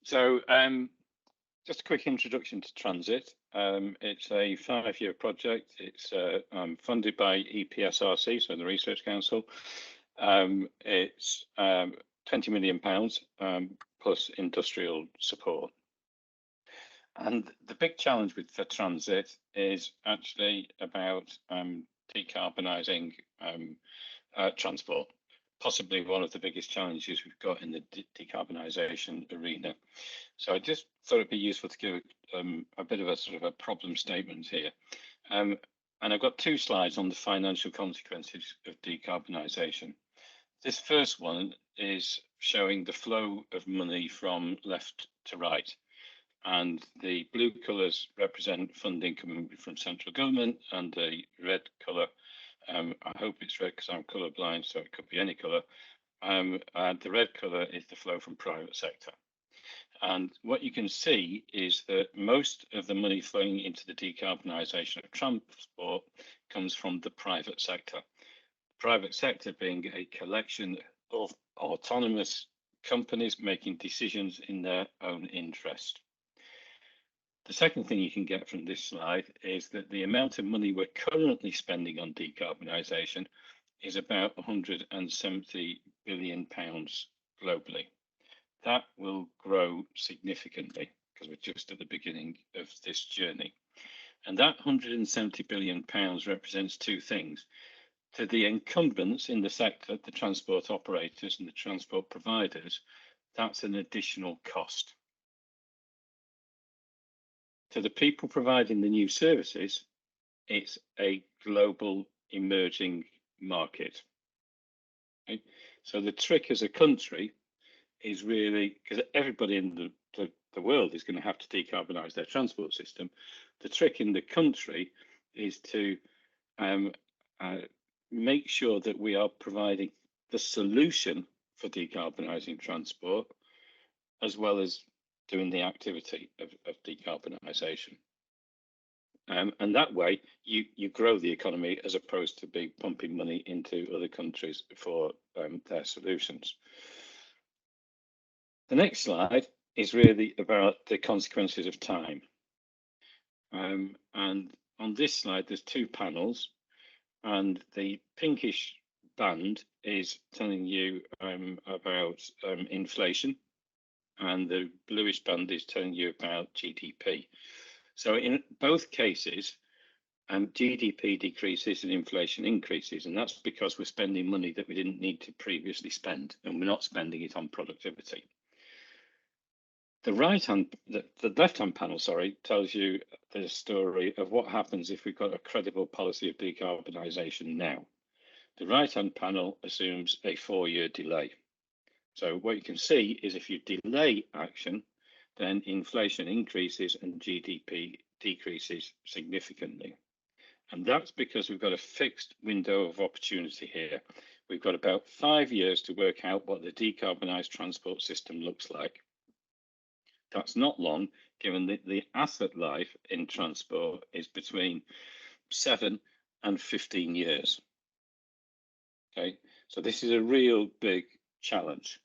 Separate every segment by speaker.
Speaker 1: So just a quick introduction to TransiT. It's a 5-year project. It's funded by EPSRC, so the Research Council. It's £20 million plus industrial support. And the big challenge for TransiT is actually about decarbonising transport. Possibly one of the biggest challenges we've got in the decarbonisation arena. So I just thought it'd be useful to give a bit of a sort of a problem statement here. And I've got 2 slides on the financial consequences of decarbonisation. This first one is showing the flow of money from left to right. And the blue colours represent funding coming from central government, and the red colour, I hope it's red because I'm colourblind, so it could be any colour. And the red colour is the flow from private sector. And what you can see is that most of the money flowing into the decarbonisation of transport comes from the private sector. Private sector being a collection of autonomous companies making decisions in their own interest. The second thing you can get from this slide is that the amount of money we're currently spending on decarbonisation is about £170 billion globally. That will grow significantly because we're just at the beginning of this journey. And that £170 billion represents 2 things. To the incumbents in the sector, the transport operators and the transport providers, that's an additional cost. To the people providing the new services, it's a global emerging market. Okay? So the trick as a country is really, because everybody in the world is going to have to decarbonise their transport system, the trick in the country is to make sure that we are providing the solution for decarbonising transport, as well as doing the activity of decarbonisation. And that way you grow the economy as opposed to be pumping money into other countries for their solutions. The next slide is really about the consequences of time. And on this slide, there's 2 panels, and the pinkish band is telling you about inflation, and the bluish band is telling you about GDP. So in both cases, GDP decreases and inflation increases, and that's because we're spending money that we didn't need to previously spend, and we're not spending it on productivity. The left-hand panel, tells you the story of what happens if we've got a credible policy of decarbonisation now. The right-hand panel assumes a 4-year delay. So what you can see is if you delay action, then inflation increases and GDP decreases significantly. And that's because we've got a fixed window of opportunity here. We've got about 5 years to work out what the decarbonised transport system looks like. That's not long, given that the asset life in transport is between 7 and 15 years. Okay, so this is a real big challenge.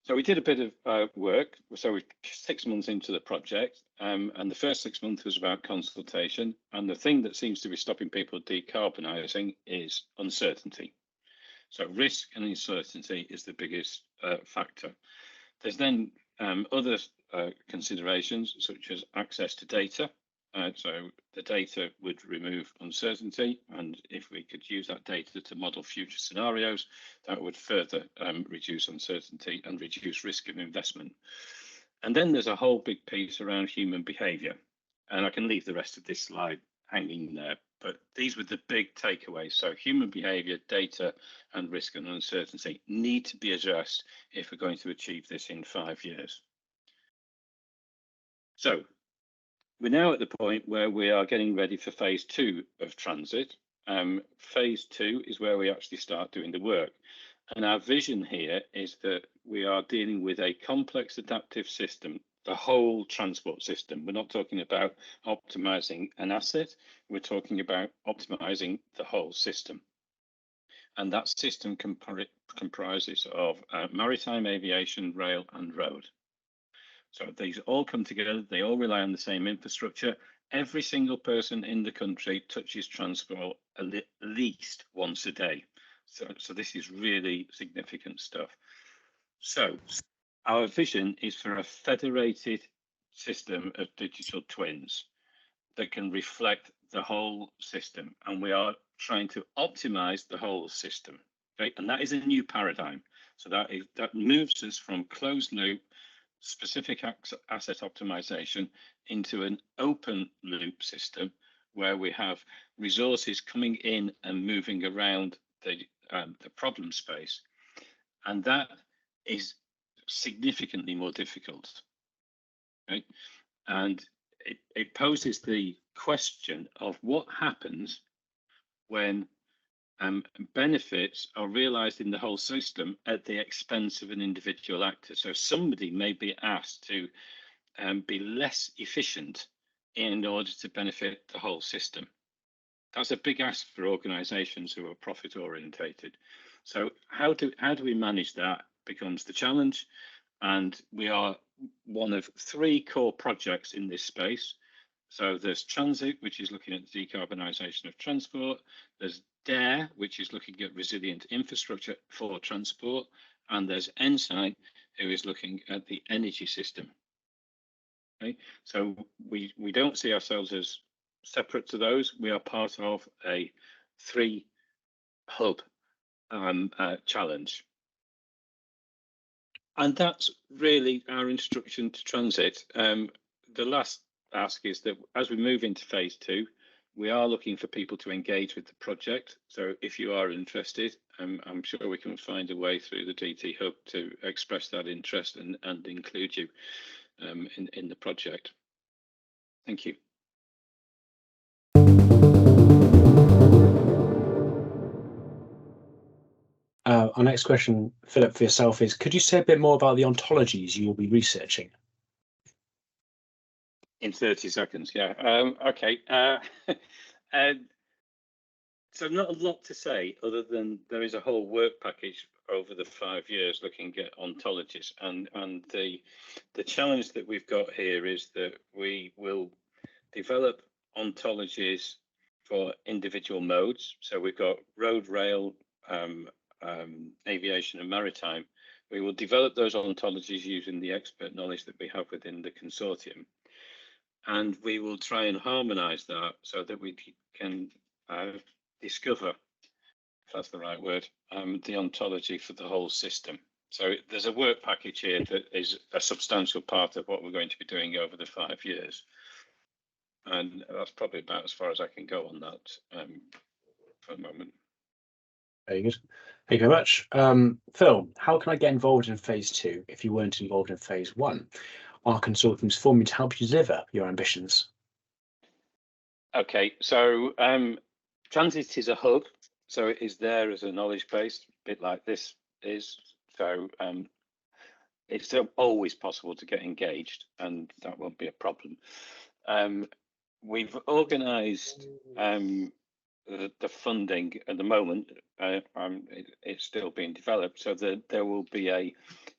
Speaker 1: So we did a bit of work. So we're 6 months into the project, and the first 6 months was about consultation. And the thing that seems to be stopping people decarbonising is uncertainty. So risk and uncertainty is the biggest factor. There's then other considerations, such as access to data. So the data would remove uncertainty, and if we could use that data to model future scenarios, that would further reduce uncertainty and reduce risk of investment. And then there's a whole big piece around human behaviour, and I can leave the rest of this slide hanging there, but these were the big takeaways. So human behaviour, data, and risk and uncertainty need to be addressed if we're going to achieve this in 5 years. So we're now at the point where we are getting ready for phase 2 of TransiT. Phase 2 is where we actually start doing the work. And our vision here is that we are dealing with a complex adaptive system, the whole transport system. We're not talking about optimizing an asset, we're talking about optimizing the whole system. and that system comprises of maritime, aviation, rail, and road. So these all come together, they all rely on the same infrastructure. Every single person in the country touches transport at least once a day. So this is really significant stuff. So our vision is for a federated system of digital twins that can reflect the whole system, and we are trying to optimize the whole system. Okay, and that is a new paradigm. So that moves us from closed loop specific asset optimization into an open loop system where we have resources coming in and moving around the problem space, and that is significantly more difficult. Okay, and it poses the question of what happens when benefits are realized in the whole system at the expense of an individual actor. So somebody may be asked to be less efficient in order to benefit the whole system. That's a big ask for organizations who are profit orientated. So how do we manage that becomes the challenge. And we are one of 3 core projects in this space. So there's TransiT, which is looking at the decarbonisation of transport. There's DARE, which is looking at resilient infrastructure for transport. And there's Ensign, who is looking at the energy system. Okay, so we don't see ourselves as separate to those. We are part of a 3-hub challenge. And that's really our instruction to TransiT. The last ask is that as we move into phase 2, we are looking for people to engage with the project. So if you are interested, I'm sure we can find a way through the DT Hub to express that interest and include you in the project. Thank you.
Speaker 2: Our next question, Philip, for yourself is, could you say a bit more about the ontologies you will be researching?
Speaker 1: In 30 seconds, yeah. Okay. So not a lot to say other than there is a whole work package over the 5 years looking at ontologies, and the challenge that we've got here is that we will develop ontologies for individual modes. So we've got road, rail, aviation and maritime. We will develop those ontologies using the expert knowledge that we have within the consortium, and we will try and harmonize that so that we can discover, if that's the right word, the ontology for the whole system. So there's a work package here that is a substantial part of what we're going to be doing over the 5 years, and that's probably about as far as I can go on that for the moment.
Speaker 2: Very good. Thank you very much. Phil, how can I get involved in phase 2 if you weren't involved in phase 1? Our consortium's forming to help you deliver your ambitions.
Speaker 1: Okay, so TransiT is a hub, so it is there as a knowledge base, a bit like this is. So it's always possible to get engaged, and that won't be a problem. We've organised the funding at the moment. It's still being developed, so there will be a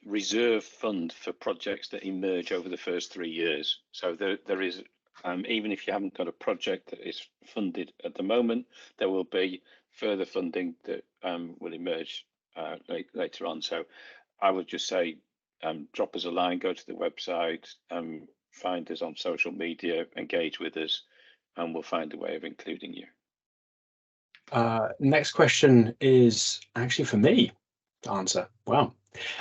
Speaker 1: reserve fund for projects that emerge over the first 3 years. So there is, even if you haven't got a project that is funded at the moment, there will be further funding that will emerge later on. So I would just say drop us a line, go to the website, find us on social media, engage with us, and we'll find a way of including you.
Speaker 2: Next question is actually for me to answer. Wow.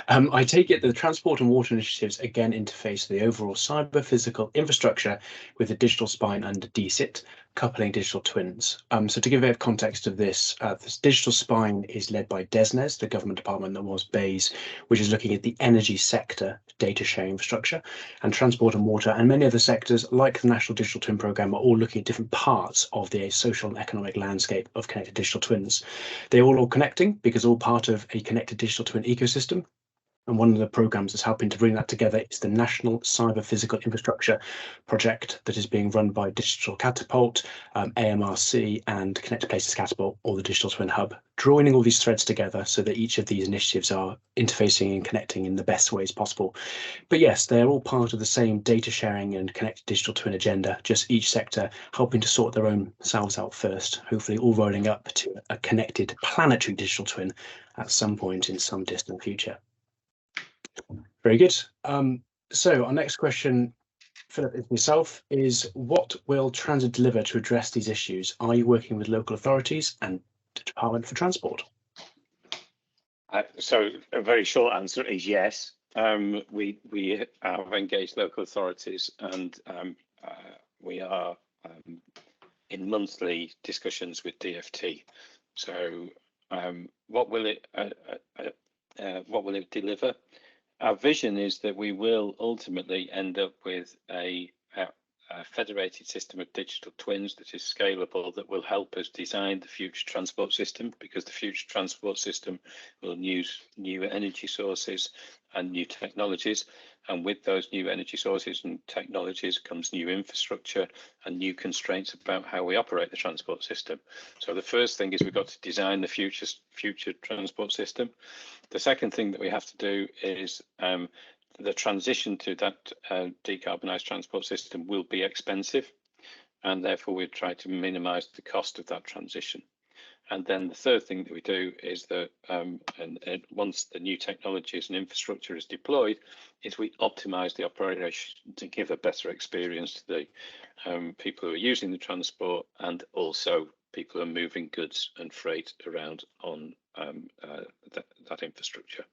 Speaker 2: I take it that the transport and water initiatives again interface the overall cyber physical infrastructure with the digital spine under DCIT, coupling digital twins. So to give a bit of context of this digital spine is led by DESNZ, the government department that was BEIS, which is looking at the energy sector data sharing infrastructure, and transport and water and many other sectors like the National Digital Twin Programme are all looking at different parts of the social and economic landscape of connected digital twins. They're all connecting because all part of a connected digital twin ecosystem. And one of the programs that's helping to bring that together is the National Cyber Physical Infrastructure project that is being run by Digital Catapult, AMRC, and Connected Places Catapult, or the Digital Twin Hub, joining all these threads together so that each of these initiatives are interfacing and connecting in the best ways possible. But yes, they're all part of the same data sharing and connected digital twin agenda, just each sector helping to sort their own selves out first, hopefully all rolling up to a connected planetary digital twin at some point in some distant future. Very good. So our next question, Philip, is myself, is what will TransiT deliver to address these issues? Are you working with local authorities and the Department for Transport?
Speaker 1: So a very short answer is yes. We have engaged local authorities, and we are in monthly discussions with DFT. So what will it deliver? Our vision is that we will ultimately end up with a federated system of digital twins that is scalable, that will help us design the future transport system, because the future transport system will use new energy sources and new technologies. And with those new energy sources and technologies comes new infrastructure and new constraints about how we operate the transport system. So the first thing is we've got to design the future transport system. The second thing that we have to do is the transition to that decarbonised transport system will be expensive, and therefore we try to minimise the cost of that transition. And then the third thing that we do is that once the new technologies and infrastructure is deployed, is we optimise the operation to give a better experience to the people who are using the transport, and also people who are moving goods and freight around on that infrastructure.